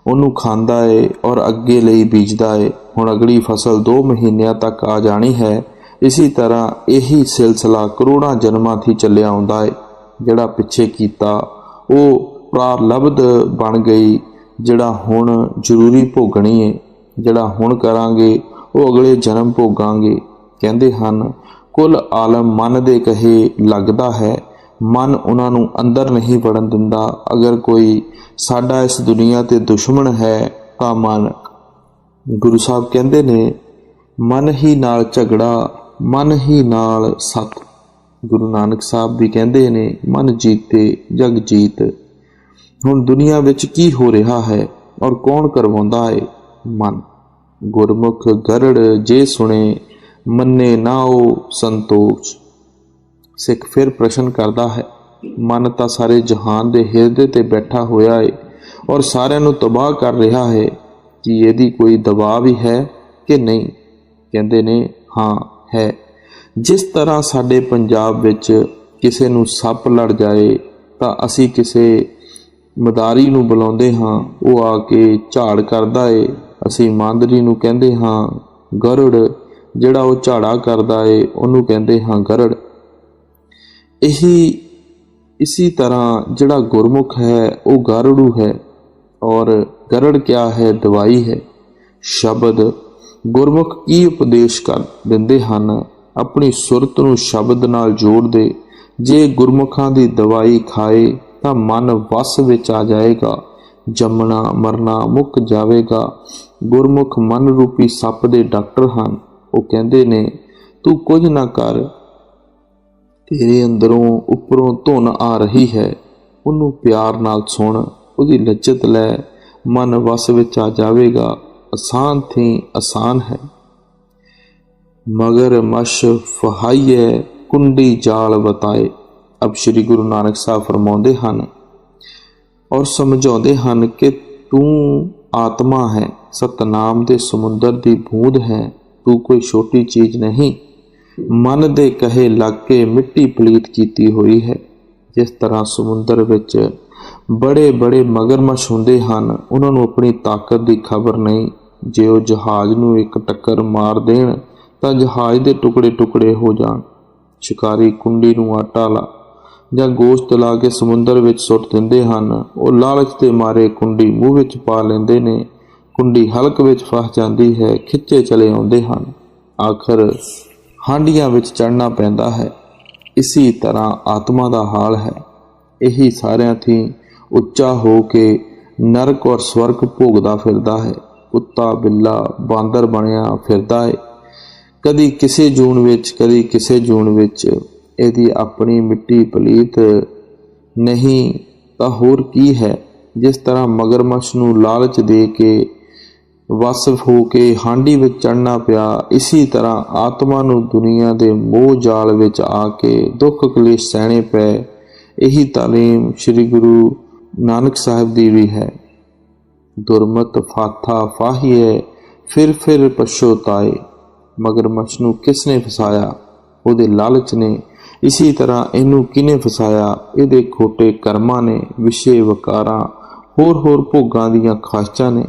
ਉਹਨੂੰ ਖਾਂਦਾ ਏ ਔਰ ਅੱਗੇ ਲਈ ਬੀਜਦਾ ਏ। ਹੁਣ ਅਗਲੀ ਫਸਲ 2 ਮਹੀਨਿਆਂ ਤੱਕ ਆ ਜਾਣੀ ਹੈ। ਇਸੇ ਤਰ੍ਹਾਂ ਇਹੀ ਸਿਲਸਿਲਾ ਕਰੋੜਾਂ ਜਨਮਾਂ થી ਚੱਲਿਆ ਆਉਂਦਾ ਏ। ਜਿਹੜਾ ਪਿੱਛੇ ਕੀਤਾ ਉਹ ਪ੍ਰਾਰਬਧ ਬਣ ਗਈ, ਜਿਹੜਾ ਹੁਣ ਜ਼ਰੂਰੀ ਭੋਗਣੀ ਏ। ਜਿਹੜਾ ਹੁਣ ਕਰਾਂਗੇ ਉਹ ਅਗਲੇ ਜਨਮ ਭੋਗਾਂਗੇ। ਕਹਿੰਦੇ ਹਨ ਕੁੱਲ ਆਲਮ ਮਨ ਦੇ ਕਹੇ ਲੱਗਦਾ ਹੈ, ਮਨ ਉਹਨਾਂ ਨੂੰ ਅੰਦਰ ਨਹੀਂ ਵੜਨ ਦਿੰਦਾ। ਅਗਰ ਕੋਈ ਸਾਡਾ ਇਸ ਦੁਨੀਆ ਤੇ ਦੁਸ਼ਮਣ ਹੈ ਤਾਂ ਮਨ, ਗੁਰੂ ਸਾਹਿਬ ਕਹਿੰਦੇ ਨੇ ਮਨ ਹੀ ਨਾਲ ਝਗੜਾ, ਮਨ ਹੀ ਨਾਲ ਸੱਤ। ਗੁਰੂ ਨਾਨਕ ਸਾਹਿਬ ਵੀ ਕਹਿੰਦੇ ਨੇ ਮਨ ਜੀਤੇ ਜਗ ਜੀਤ। ਹੁਣ ਦੁਨੀਆ ਵਿੱਚ ਕੀ ਹੋ ਰਿਹਾ ਹੈ ਔਰ ਕੌਣ ਕਰਵਾਉਂਦਾ ਹੈ? ਮਨ। ਗੁਰਮੁਖ ਗਰੜ ਜੇ ਸੁਣੇ, ਮੰਨੇ ਨਾ ਉਹ ਸੰਤੋਖ। ਸਿੱਖ ਫਿਰ ਪ੍ਰਸ਼ਨ ਕਰਦਾ ਹੈ, ਮਨ ਤਾਂ ਸਾਰੇ ਜਹਾਨ ਦੇ ਹਿਰਦੇ ਤੇ ਬੈਠਾ ਹੋਇਆ ਹੈ ਔਰ ਸਾਰਿਆਂ ਨੂੰ ਤਬਾਹ ਕਰ ਰਿਹਾ ਹੈ, ਕਿ ਇਹਦੀ ਕੋਈ ਦਬਾਅ ਵੀ ਹੈ ਕਿ ਨਹੀਂ? ਕਹਿੰਦੇ ਨੇ ਹਾਂ ਹੈ। ਜਿਸ ਤਰ੍ਹਾਂ ਸਾਡੇ ਪੰਜਾਬ ਵਿੱਚ ਕਿਸੇ ਨੂੰ ਸੱਪ ਲੜ ਜਾਏ ਤਾਂ ਅਸੀਂ ਕਿਸੇ ਮਦਾਰੀ ਨੂੰ ਬੁਲਾਉਂਦੇ ਹਾਂ, ਉਹ ਆ ਕੇ ਝਾੜ ਕਰਦਾ ਏ। ਅਸੀਂ ਮਾਂਦਰੀ ਨੂੰ ਕਹਿੰਦੇ ਹਾਂ ਗਰੜ, ਜਿਹੜਾ ਉਹ ਝਾੜਾ ਕਰਦਾ ਏ ਉਹਨੂੰ ਕਹਿੰਦੇ ਹਾਂ ਗਰੜ। ਇसी तरह ਜਿਹੜਾ ਗੁਰਮੁਖ ਹੈ ਉਹ ਗਾਰੜੂ ਹੈ, ਔਰ ਗਰੜ ਕਿਆ ਹੈ? ਦਵਾਈ ਹੈ। ਸ਼ਬਦ ਗੁਰਮੁਖ ਕੀ ਉਪਦੇਸ਼ ਕਰ ਦਿੰਦੇ ਹਨ? ਆਪਣੀ ਸੁਰਤ ਨੂੰ ਸ਼ਬਦ ਨਾਲ ਜੋੜ ਦੇ। ਜੇ ਗੁਰਮੁਖਾਂ ਦੀ ਦਵਾਈ ਖਾਏ ਤਾਂ ਮਨ ਵਸ ਵਿੱਚ ਆ ਜਾਏਗਾ, ਜੰਮਣਾ ਮਰਨਾ ਮੁੱਕ ਜਾਵੇਗਾ। ਗੁਰਮੁਖ ਮਨ ਰੂਪੀ ਸੱਪ ਦੇ ਡਾਕਟਰ ਹਨ। ਉਹ ਕਹਿੰਦੇ ਨੇ ਤੂੰ ਕੁਝ ਨਾ ਕਰ, ਤੇਰੇ ਅੰਦਰੋਂ ਉੱਪਰੋਂ ਧੁਨ ਆ ਰਹੀ ਹੈ, ਉਹਨੂੰ ਪਿਆਰ ਨਾਲ ਸੁਣ, ਉਹਦੀ ਲੱਜਤ ਲੈ, ਮਨ ਵਸ ਵਿੱਚ ਆ ਜਾਵੇਗਾ। ਆਸਾਨ ਥੀ ਆਸਾਨ ਹੈ। ਮਗਰ ਮਸ਼ ਫਹਾਈਏ ਕੁੰਡੀ ਜਾਲ ਬਤਾਏ। ਅਬ ਸ਼੍ਰੀ ਗੁਰੂ ਨਾਨਕ ਸਾਹਿਬ ਫਰਮਾਉਂਦੇ ਹਨ ਔਰ ਸਮਝਾਉਂਦੇ ਹਨ ਕਿ ਤੂੰ ਆਤਮਾ ਹੈ, ਸਤਨਾਮ ਦੇ ਸਮੁੰਦਰ ਦੀ ਬੂੰਦ ਹੈ, ਤੂੰ ਕੋਈ ਛੋਟੀ ਚੀਜ਼ ਨਹੀਂ। ਮਨ ਦੇ ਕਹੇ ਲੱਗ ਕੇ ਮਿੱਟੀ ਪਲੀਤ ਕੀਤੀ ਹੋਈ ਹੈ। ਜਿਸ ਤਰ੍ਹਾਂ ਸਮੁੰਦਰ ਵਿੱਚ ਬੜੇ ਬੜੇ ਮਗਰਮੱਛ ਹੁੰਦੇ ਹਨ, ਉਹਨਾਂ ਨੂੰ ਆਪਣੀ ਤਾਕਤ ਦੀ ਖਬਰ ਨਹੀਂ। ਜੇ ਉਹ ਜਹਾਜ਼ ਨੂੰ ਇੱਕ ਟੱਕਰ ਮਾਰ ਦੇਣ ਤਾਂ ਜਹਾਜ਼ ਦੇ ਟੁਕੜੇ ਟੁਕੜੇ ਹੋ ਜਾਣ। ਸ਼ਿਕਾਰੀ ਕੁੰਡੀ ਨੂੰ ਆਟਾ ਲਾ ਜਾਂ ਗੋਸ਼ਤ ਲਾ ਕੇ ਸਮੁੰਦਰ ਵਿੱਚ ਸੁੱਟ ਦਿੰਦੇ ਹਨ। ਉਹ ਲਾਲਚ ਦੇ ਮਾਰੇ ਕੁੰਡੀ ਮੂੰਹ ਵਿੱਚ ਪਾ ਲੈਂਦੇ ਨੇ। ਕੁੰਡੀ ਹਲਕ ਵਿੱਚ ਫਸ ਜਾਂਦੀ ਹੈ, ਖਿੱਚੇ ਚਲੇ ਆਉਂਦੇ ਹਨ, ਆਖਰ ਹਾਂਡੀਆਂ ਵਿੱਚ ਚੜ੍ਹਨਾ ਪੈਂਦਾ ਹੈ। ਇਸੇ ਤਰ੍ਹਾਂ ਆਤਮਾ ਦਾ ਹਾਲ ਹੈ। ਇਹੀ ਸਾਰਿਆਂ ਥੀ ਉੱਚਾ ਹੋ ਕੇ ਨਰਕ ਔਰ ਸਵਰਗ ਭੋਗਦਾ ਫਿਰਦਾ ਹੈ। ਕੁੱਤਾ ਬਿੱਲਾ ਬਾਂਦਰ ਬਣਿਆ ਫਿਰਦਾ ਹੈ, ਕਦੀ ਕਿਸੇ ਜੂਨ ਵਿੱਚ ਕਦੀ ਕਿਸੇ ਜੂਨ ਵਿੱਚ। ਇਹਦੀ ਆਪਣੀ ਮਿੱਟੀ ਪਲੀਤ ਨਹੀਂ ਤਾਂ ਹੋਰ ਕੀ ਹੈ? ਜਿਸ ਤਰ੍ਹਾਂ ਮਗਰਮੱਛ ਨੂੰ ਲਾਲਚ ਦੇ ਕੇ ਵਸ ਹੋ ਕੇ ਹਾਂਡੀ ਵਿੱਚ ਚੜ੍ਹਨਾ ਪਿਆ, ਇਸੇ ਤਰ੍ਹਾਂ ਆਤਮਾ ਨੂੰ ਦੁਨੀਆ ਦੇ ਮੋਹ ਜਾਲ ਵਿੱਚ ਆ ਕੇ ਦੁੱਖ ਕਲੇਸ਼ ਸਹਿਣੇ ਪਏ। ਇਹੀ ਤਾਲੀਮ ਸ੍ਰੀ ਗੁਰੂ ਨਾਨਕ ਸਾਹਿਬ ਦੀ ਵੀ ਹੈ। ਦੁਰਮਤ ਫਾਥਾ ਫਾਹੀਏ ਫਿਰ ਪਛੋਤਾਏ। ਮਗਰਮੱਛ ਨੂੰ ਕਿਸ ਨੇ ਫਸਾਇਆ? ਉਹਦੇ ਲਾਲਚ ਨੇ। ਇਸੇ ਤਰ੍ਹਾਂ ਇਹਨੂੰ ਕਿਹਨੇ ਫਸਾਇਆ? ਇਹਦੇ ਖੋਟੇ ਕਰਮਾਂ ਨੇ, ਵਿਸ਼ੇ ਵਕਾਰਾਂ, ਹੋਰ ਭੋਗਾਂ ਦੀਆਂ ਖਾਸ਼ਾਂ ਨੇ।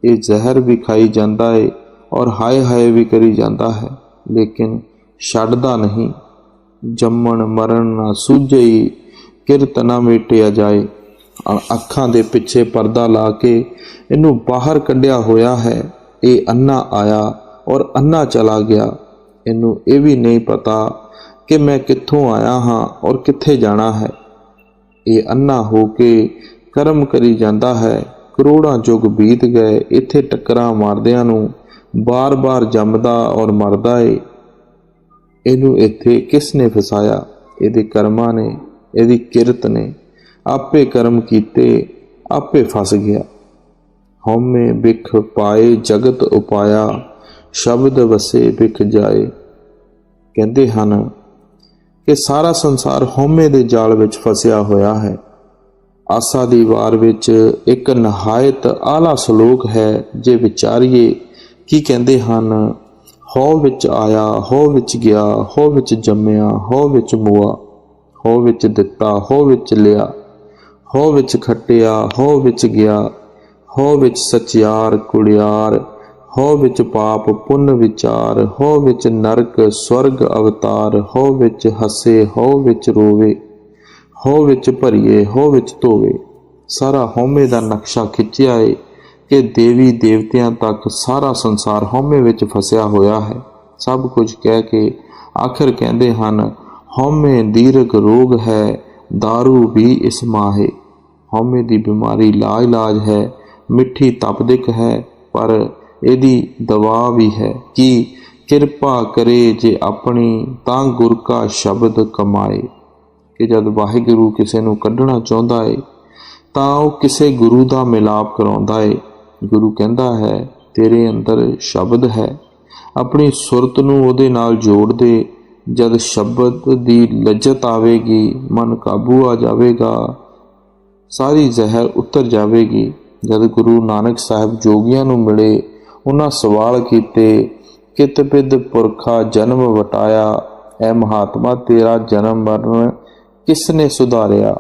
ਇਹ ਜ਼ਹਿਰ ਵੀ ਖਾਈ ਜਾਂਦਾ ਹੈ ਔਰ ਹਾਏ ਹਾਏ ਵੀ ਕਰੀ ਜਾਂਦਾ ਹੈ, ਲੇਕਿਨ ਛੱਡਦਾ ਨਹੀਂ। ਜੰਮਣ ਮਰਨ ਨਾ ਸੂਝਈ, ਕਿਰਤ ਨਾ ਮੇਟਿਆ ਜਾਏ। ਅੱਖਾਂ ਦੇ ਪਿੱਛੇ ਪਰਦਾ ਲਾ ਕੇ ਇਹਨੂੰ ਬਾਹਰ ਕੱਢਿਆ ਹੋਇਆ ਹੈ। ਇਹ ਅੰਨਾ ਆਇਆ ਔਰ ਅੰਨਾ ਚਲਾ ਗਿਆ। ਇਹਨੂੰ ਇਹ ਵੀ ਨਹੀਂ ਪਤਾ ਕਿ ਮੈਂ ਕਿੱਥੋਂ ਆਇਆ ਹਾਂ ਔਰ ਕਿੱਥੇ ਜਾਣਾ ਹੈ। ਇਹ ਅੰਨਾ ਹੋ ਕੇ ਕਰਮ ਕਰੀ ਜਾਂਦਾ ਹੈ। ਕਰੋੜਾਂ ਯੁੱਗ ਬੀਤ ਗਏ, ਇੱਥੇ ਟੱਕਰਾਂ ਮਾਰਦਿਆਂ ਨੂੰ ਬਾਰ-ਬਾਰ ਜੰਮਦਾ ਔਰ ਮਰਦਾ ਏ। ਇਹਨੂੰ ਇੱਥੇ ਕਿਸ ਨੇ ਫਸਾਇਆ? ਇਹਦੇ ਕਰਮਾਂ ਨੇ, ਇਹਦੀ ਕਿਰਤ ਨੇ। ਆਪੇ ਕਰਮ ਕੀਤੇ, ਆਪੇ ਫਸ ਗਿਆ। ਹਉਮੈ ਬਿਖ ਪਾਏ ਜਗਤ ਉਪਾਇਆ, ਸ਼ਬਦ ਵਸੇ ਬਿਖ ਜਾਏ। ਕਹਿੰਦੇ ਹਨ ਕਿ ਸਾਰਾ ਸੰਸਾਰ ਹਉਮੈ ਦੇ ਜਾਲ ਵਿੱਚ ਫਸਿਆ ਹੋਇਆ ਹੈ। ਆਸਾ ਦੀ ਵਾਰ ਵਿੱਚ ਇੱਕ ਨਿਹਾਇਤ ਆਲਾ ਸ਼ਲੋਕ ਹੈ। ਜੇ ਵਿਚਾਰੀਏ ਕੀ ਕਹਿੰਦੇ ਹਨ, ਹੋ ਵਿੱਚ ਆਇਆ, ਹੋ ਵਿੱਚ ਗਿਆ, ਹੋ ਵਿੱਚ ਜੰਮਿਆ, ਹੋ ਵਿੱਚ ਮੁਆ, ਹੋ ਵਿੱਚ ਦਿੱਤਾ, ਹੋ ਵਿੱਚ ਲਿਆ, ਹੋ ਵਿੱਚ ਖੱਟਿਆ, ਹੋ ਵਿੱਚ ਗਿਆ, ਹੋ ਵਿੱਚ ਸਚਿਆਰ ਕੁੜਿਆਰ, ਹੋ ਵਿੱਚ ਪਾਪ ਪੁੰਨ ਵਿਚਾਰ, ਹੋ ਵਿੱਚ ਨਰਕ ਸਵਰਗ ਅਵਤਾਰ, ਹੋ ਵਿੱਚ ਹੱਸੇ, ਹੋ ਵਿੱਚ ਰੋਵੇ, ਹੋ ਵਿੱਚ ਭਰੀਏ, ਹੋ ਵਿੱਚ ਧੋਵੇ। ਸਾਰਾ ਹਉਮੈ ਦਾ ਨਕਸ਼ਾ ਖਿੱਚਿਆ ਏ ਕਿ ਦੇਵੀ ਦੇਵਤਿਆਂ ਤੱਕ ਸਾਰਾ ਸੰਸਾਰ ਹਉਮੈ ਵਿੱਚ ਫਸਿਆ ਹੋਇਆ ਹੈ। ਸਭ ਕੁਝ ਕਹਿ ਕੇ ਆਖਰ ਕਹਿੰਦੇ ਹਨ, ਹਉਮੈ ਦੀਰਘ ਰੋਗ ਹੈ, ਦਾਰੂ ਵੀ ਇਸ ਮਾਹੇ। ਹਉਮੈ ਦੀ ਬਿਮਾਰੀ ਲਾਜ ਹੈ, ਮਿੱਠੀ ਤਪਦਿਕ ਹੈ, ਪਰ ਇਹਦੀ ਦਵਾ ਵੀ ਹੈ ਕਿ ਕਿਰਪਾ ਕਰੇ ਜੇ ਆਪਣੀ ਤਾਂ ਗੁਰ ਕਾ ਸ਼ਬਦ ਕਮਾਏ। ਕਿ ਜਦ ਵਾਹਿਗੁਰੂ ਕਿਸੇ ਨੂੰ ਕੱਢਣਾ ਚਾਹੁੰਦਾ ਏ ਤਾਂ ਉਹ ਕਿਸੇ ਗੁਰੂ ਦਾ ਮਿਲਾਪ ਕਰਾਉਂਦਾ ਏ। ਗੁਰੂ ਕਹਿੰਦਾ ਹੈ, ਤੇਰੇ ਅੰਦਰ ਸ਼ਬਦ ਹੈ, ਆਪਣੀ ਸੁਰਤ ਨੂੰ ਉਹਦੇ ਨਾਲ ਜੋੜ ਦੇ। ਜਦ ਸ਼ਬਦ ਦੀ ਲੱਜਤ ਆਵੇਗੀ, ਮਨ ਕਾਬੂ ਆ ਜਾਵੇਗਾ, ਸਾਰੀ ਜ਼ਹਿਰ ਉਤਰ ਜਾਵੇਗੀ। ਜਦ ਗੁਰੂ ਨਾਨਕ ਸਾਹਿਬ ਜੋਗੀਆਂ ਨੂੰ ਮਿਲੇ, ਉਹਨਾਂ ਸਵਾਲ ਕੀਤੇ, ਕਿਤ ਬਿਦ ਪੁਰਖਾ ਜਨਮ ਵਟਾਇਆ, ਐ ਮਹਾਤਮਾ ਤੇਰਾ ਜਨਮ ਮਰਨ ਕਿਸ ਨੇ ਸੁਧਾਰਿਆ।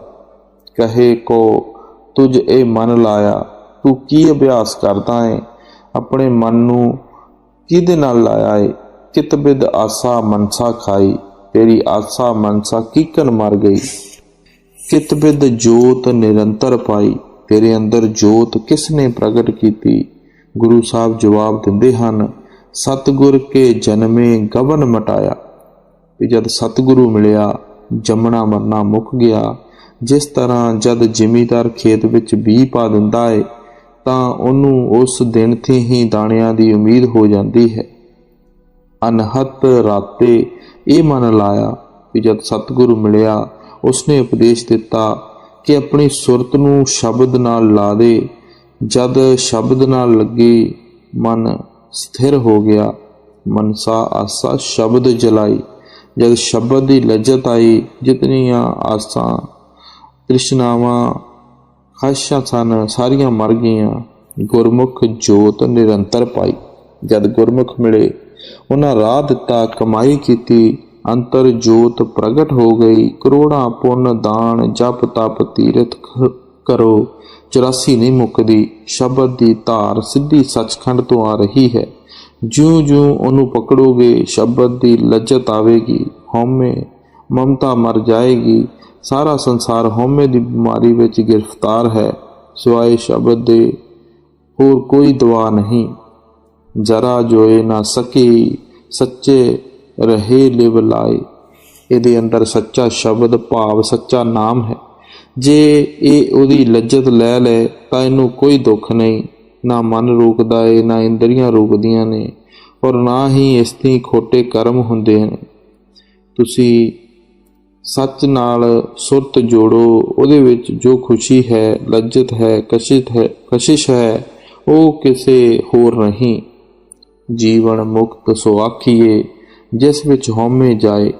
ਕਹੇ ਕੋ ਤੁਝ ਇਹ ਮਨ ਲਾਇਆ, ਤੂੰ ਕੀ ਅਭਿਆਸ ਕਰਦਾ ਏ, ਆਪਣੇ ਮਨ ਨੂੰ ਕਿਹਦੇ ਨਾਲ ਲਾਇਆ ਏ। ਕਿਤ ਬਿਦ ਆਸਾ ਮਨਸਾ ਖਾਈ, ਤੇਰੀ ਆਸਾ ਮਨਸਾ ਕੀਕਨ ਮਰ ਗਈ। ਕਿਤ ਬਿਦ ਜੋਤ ਨਿਰੰਤਰ ਪਾਈ, ਤੇਰੇ ਅੰਦਰ ਜੋਤ ਕਿਸ ਨੇ ਪ੍ਰਗਟ ਕੀਤੀ। ਗੁਰੂ ਸਾਹਿਬ ਜਵਾਬ ਦਿੰਦੇ ਹਨ, ਸਤਿਗੁਰ ਕੇ ਜਨਮੇ ਗਵਨ ਮਟਾਇਆ। ਵੀ ਜਦ ਸਤਿਗੁਰੂ ਮਿਲਿਆ, ਜੰਮਣਾ ਮਰਨਾ ਮੁੱਕ ਗਿਆ। ਜਿਸ ਤਰ੍ਹਾਂ ਜਦ ਜ਼ਿਮੀਦਾਰ ਖੇਤ ਵਿੱਚ ਬੀਜ ਪਾ ਦਿੰਦਾ ਏ ਤਾਂ ਉਹਨੂੰ ਉਸ ਦਿਨ ਤੇ ਹੀ ਦਾਣਿਆਂ ਦੀ ਉਮੀਦ ਹੋ ਜਾਂਦੀ ਹੈ। ਅਨਹਤ ਰਾਤੇ ਇਹ ਮਨ ਲਾਇਆ ਕਿ ਜਦ ਸਤਿਗੁਰੂ ਮਿਲਿਆ, ਉਸਨੇ ਉਪਦੇਸ਼ ਦਿੱਤਾ ਕਿ ਆਪਣੀ ਸੁਰਤ ਨੂੰ ਸ਼ਬਦ ਨਾਲ ਲਾ ਦੇ। ਜਦ ਸ਼ਬਦ ਨਾਲ ਲੱਗੀ, ਮਨ ਸਥਿਰ ਹੋ ਗਿਆ। ਮਨਸਾ ਆਸਾ ਸ਼ਬਦ ਜਲਾਈ। ਜਦ ਸ਼ਬਦ ਦੀ ਲੱਜਤ ਆਈ, ਜਿਤਨੀਆਂ ਆਸਾਂ ਤ੍ਰਿਸ਼ਨਾਵਾਂ ਖਾਹਿਸ਼ਾਂ ਸਨ, ਸਾਰੀਆਂ ਮਰ ਗਈਆਂ। ਗੁਰਮੁਖ ਜੋਤ ਨਿਰੰਤਰ ਪਾਈ। ਜਦ ਗੁਰਮੁਖ ਮਿਲੇ, ਉਹਨਾਂ ਰਾਹ ਦਿੱਤਾ, ਕਮਾਈ ਕੀਤੀ, ਅੰਤਰ ਜੋਤ ਪ੍ਰਗਟ ਹੋ ਗਈ। ਕਰੋੜਾਂ ਪੁੰਨ ਦਾਨ ਜਪ ਤਪ ਤੀਰਥ ਕਰੋ, 84 ਨਹੀਂ ਮੁੱਕਦੀ। ਸ਼ਬਦ ਦੀ ਧਾਰ ਸਿੱਧੀ ਸੱਚਖੰਡ ਤੋਂ ਆ ਰਹੀ ਹੈ। ਜਿਉਂ-ਜਿਉਂ ਉਹਨੂੰ ਪਕੜੋਗੇ, ਸ਼ਬਦ ਦੀ ਲੱਜਤ ਆਵੇਗੀ, ਹਉਮੈ ਮਮਤਾ ਮਰ ਜਾਏਗੀ। ਸਾਰਾ ਸੰਸਾਰ ਹਉਮੈ ਦੀ ਬਿਮਾਰੀ ਵਿੱਚ ਗ੍ਰਿਫਤਾਰ ਹੈ, ਸਿਵਾਏ ਸ਼ਬਦ ਦੇ ਹੋਰ ਕੋਈ ਦਵਾ ਨਹੀਂ। ਜਰਾ ਜੋਏ ਨਾ ਸਕੀ, ਸੱਚੇ ਰਹੇ ਲਿਵ ਲਾਏ। ਇਹਦੇ ਅੰਦਰ ਸੱਚਾ ਸ਼ਬਦ ਭਾਵ ਸੱਚਾ ਨਾਮ ਹੈ। ਜੇ ਇਹ ਉਹਦੀ ਲੱਜਤ ਲੈ ਲੈ ਤਾਂ ਇਹਨੂੰ ਕੋਈ ਦੁੱਖ ਨਹੀਂ। ਨਾ ਮਨ ਰੋਕਦਾ ਏ, ਨਾ ਇੰਦਰੀਆਂ ਰੋਕਦੀਆਂ ਨੇ, ਔਰ ਨਾ ਹੀ ਇਸ ਦੀ ਖੋਟੇ ਕਰਮ ਹੁੰਦੇ ਹਨ। ਤੁਸੀਂ ਸੱਚ ਨਾਲ ਸੁਰਤ ਜੋੜੋ, ਉਹਦੇ ਵਿੱਚ ਜੋ ਖੁਸ਼ੀ ਹੈ, ਲੱਜਤ ਹੈ, ਕਸ਼ਿਸ਼ ਹੈ, ਉਹ ਕਿਸੇ ਹੋਰ ਨਹੀਂ। ਜੀਵਨ ਮੁਕਤ ਸੋ ਆਖੀਏ, ਜਿਸ ਵਿੱਚ ਹਉਮੈ ਜਾਏ।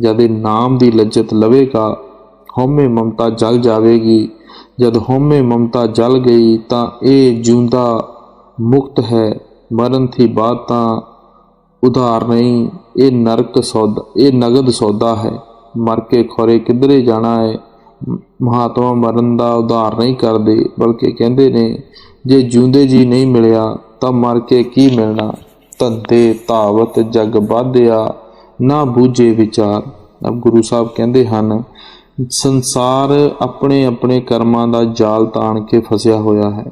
ਜਦ ਇਹ ਨਾਮ ਦੀ ਲੱਜਤ ਲਵੇਗਾ, ਹਉਮੈ ਮਮਤਾ ਜਲ ਜਾਵੇਗੀ। ਜਦ ਹਉਮੈ ਮਮਤਾ ਜਲ ਗਈ ਤਾਂ ਇਹ ਜਿਉਂਦਾ ਮੁਕਤ ਹੈ। ਮਰਨ ਦੀ ਬਾਤ ਤਾਂ ਉਧਾਰ ਨਹੀਂ, ਇਹ ਨਰਕ ਸੌਦਾ, ਇਹ ਨਗਦ ਸੌਦਾ ਹੈ। ਮਰ ਕੇ ਖੋਰੇ ਕਿੱਧਰੇ ਜਾਣਾ ਹੈ। ਮਹਾਤਮਾ ਮਰਨ ਦਾ ਉਧਾਰ ਨਹੀਂ ਕਰਦੇ, ਬਲਕਿ ਕਹਿੰਦੇ ਨੇ ਜੇ ਜਿਉਂਦੇ ਜੀ ਨਹੀਂ ਮਿਲਿਆ ਤਾਂ ਮਰ ਕੇ ਕੀ ਮਿਲਣਾ। ਧੰਦੇ ਧਾਵਤ ਜਗ ਬਾਧਿਆ, ਨਾ ਬੂਝੇ ਵਿਚਾਰ। ਅਬ ਗੁਰੂ ਸਾਹਿਬ ਕਹਿੰਦੇ ਹਨ, ਸੰਸਾਰ ਆਪਣੇ ਆਪਣੇ ਕਰਮਾਂ ਦਾ ਜਾਲ ਤਾਣ ਕੇ ਫਸਿਆ ਹੋਇਆ ਹੈ।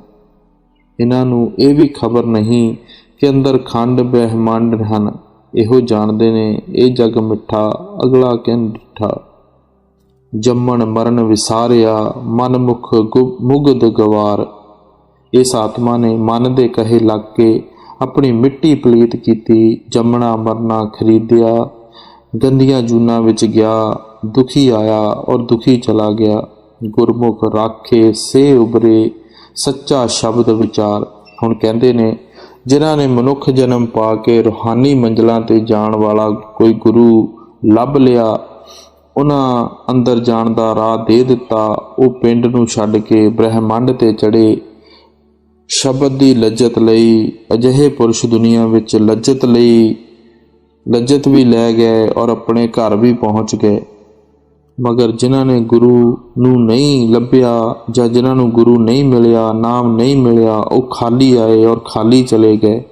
ਇਹਨਾਂ ਨੂੰ ਇਹ ਵੀ ਖਬਰ ਨਹੀਂ ਕਿ ਅੰਦਰ ਖੰਡ ਬ੍ਰਹਿਮੰਡ ਹਨ। ਇਹੋ ਜਾਣਦੇ ਨੇ ਇਹ ਜਗ ਮਿੱਠਾ, ਅਗਲਾ ਕਹਿਣ ਡਿੱਠਾ। ਜੰਮਣ ਮਰਨ ਵਿਸਾਰਿਆ, ਮਨ ਮੁਖ ਮੁਗਧ ਗਵਾਰ। ਇਸ ਆਤਮਾ ਨੇ ਮਨ ਦੇ ਕਹੇ ਲੱਗ ਕੇ ਆਪਣੀ ਮਿੱਟੀ ਪਲੀਤ ਕੀਤੀ। ਜੰਮਣਾ ਮਰਨਾ ਖਰੀਦਿਆ, ਗੰਦੀਆਂ ਜੂਨਾਂ ਵਿੱਚ ਗਿਆ। ਦੁਖੀ ਆਇਆ ਔਰ ਦੁਖੀ ਚਲਾ ਗਿਆ। ਗੁਰਮੁਖ ਰਾਖੇ ਸੇ ਉਬਰੇ, ਸੱਚਾ ਸ਼ਬਦ ਵਿਚਾਰ। ਹੁਣ ਕਹਿੰਦੇ ਨੇ ਜਿਨ੍ਹਾਂ ਨੇ ਮਨੁੱਖ ਜਨਮ ਪਾ ਕੇ ਰੂਹਾਨੀ ਮੰਜ਼ਲਾਂ ਤੇ ਜਾਣ ਵਾਲਾ ਕੋਈ ਗੁਰੂ ਲੱਭ ਲਿਆ, ਉਹਨਾਂ ਅੰਦਰ ਜਾਣ ਦਾ ਰਾਹ ਦੇ ਦਿੱਤਾ। ਉਹ ਪਿੰਡ ਨੂੰ ਛੱਡ ਕੇ ਬ੍ਰਹਿਮੰਡ ਤੇ ਚੜੇ। ਸ਼ਬਦ ਦੀ ਲੱਜਤ ਲਈ। ਅਜਿਹੇ ਪੁਰਸ਼ ਦੁਨੀਆ ਵਿੱਚ ਲੱਜਤ ਲਈ लज्जत भी लै गए और अपने घर भी पहुँच गए। मगर जिन्हां ने गुरु नूं नहीं लभ्या जां जिन्हां नूं गुरु नहीं मिलिया, नाम नहीं मिलिया, वो खाली आए और खाली चले गए।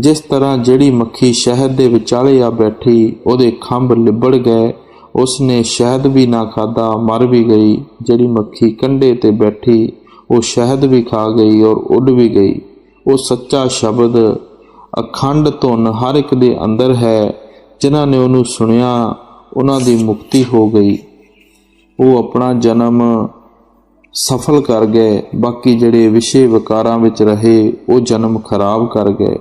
जिस तरह जिहड़ी मक्खी शहद दे विचाले आ बैठी, उहदे खंभ लिबड़ गए, उसने शहद भी ना खादा, मर भी गई। जिहड़ी मक्खी कंढे ते बैठी, वो शहद भी खा गई और उड़ भी गई। वो सच्चा शब्द अखंड धुन हर एक दे अंदर है। जिन्हां ने उहनूं सुनिया, उन्हां दी मुक्ति हो गई। वो अपना जन्म सफल कर गए। बाकी जिहड़े विषय विकारां विच रहे, वो जन्म खराब कर गए।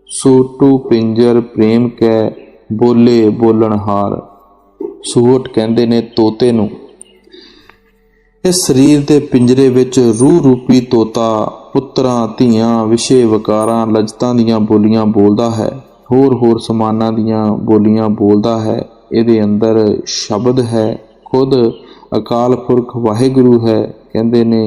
सूटू पिंजर प्रेम कै बोले बोलणहार। सूहट कहंदे ने तोते नूं। इस शरीर दे पिंजरे विच रूह रूपी तोता पुत्रां धीआं विषय विकारां लज्जतां दीआं बोलियां बोलदा है, होर होर समानां दीआं बोलियां बोलदा है। इहदे अंदर शब्द है, खुद अकाल पुरख वाहिगुरू है। कहंदे ने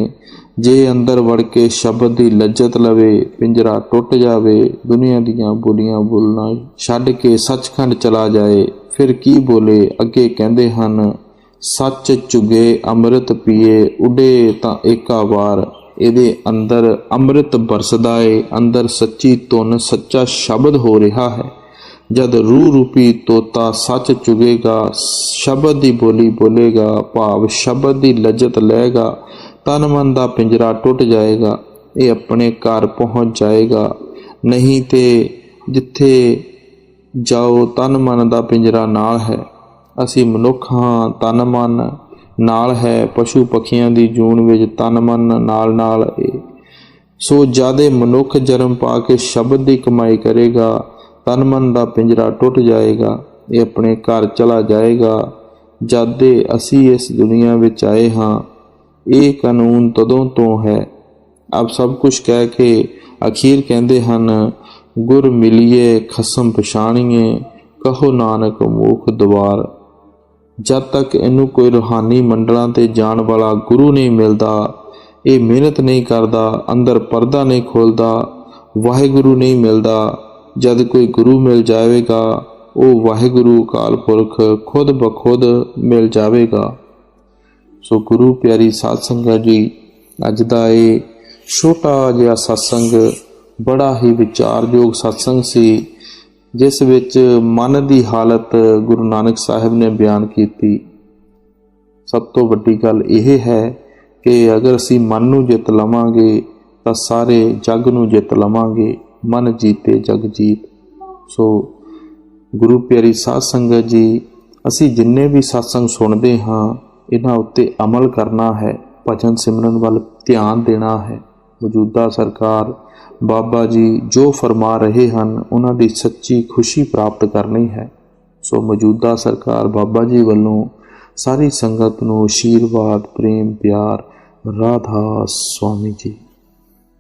जे अंदर वड़ के शब्द की लज्जत लवे, पिंजरा टुट जावे, दुनिया दीआं बोलियां बोलना छड्ड के सचखंड चला जाए, फिर की बोले। अगे कहंदे हन, सच चुगे अमृत पीए, उडे तां एका वार। इहदे अंदर अमृत बरसदा है, अंदर सच्ची धुन सच्चा शब्द हो रहा है। जद रूह रूपी तोता सच चुगेगा, शब्द की बोली बोलेगा, भाव शब्द की लज्जत लेगा, तन मन का पिंजरा टुट जाएगा, ये अपने घर पहुँच जाएगा। नहीं तो जिथे जाओ तन मन का पिंजरा नाल है। असी मनुख हाँ, तन मन नाल है। पशु पखियां की जून विच तन मन नाल नाल। सो जादे मनुख जन्म पा के शब्द की कमाई करेगा, तन मन का पिंजरा टुट जाएगा, ये अपने घर चला जाएगा। जादे असी इस दुनिया विच आए हाँ, ये कानून तदों तो है। अब सब कुछ कह के अखीर कहंदे हन, गुर मिलिए खसम पछाणीए, कहो नानक मुख द्वार। जब तक इनू कोई रूहानी मंडलों ते जान वाला गुरु नहीं मिलता, ये मेहनत नहीं करता, अंदर पर्दा नहीं खोलता, वाहिगुरू नहीं मिलता। जब कोई गुरु मिल जाएगा, वो वाहिगुरू अकाल पुरख खुद ब खुद मिल जाएगा। सो गुरु प्यारी साध संगत जी, अज दा ये छोटा जिहा सत्संग बड़ा ही विचारयोग सत्संग सी, जिस विच मन की हालत गुरु नानक साहिब ने बयान की। सब तो वड्डी गल यह है कि अगर असी मन नूं जित लवांगे तां सारे जग नूं जित लवांगे। मन जीते जग जीत। सो गुरु प्यारी साध संगत जी, असी जिन्ने भी सत्संग सुनते हाँ, इन्हां उत्ते अमल करना है, भजन सिमरन वाल ध्यान देना है। मौजूदा सरकार बाबा जी जो फरमा रहे हैं, उन्हां दी सच्ची खुशी प्राप्त करनी है। सो मौजूदा सरकार बाबा जी वालों सारी संगत नूं आशीर्वाद, प्रेम, प्यार। राधा स्वामी जी।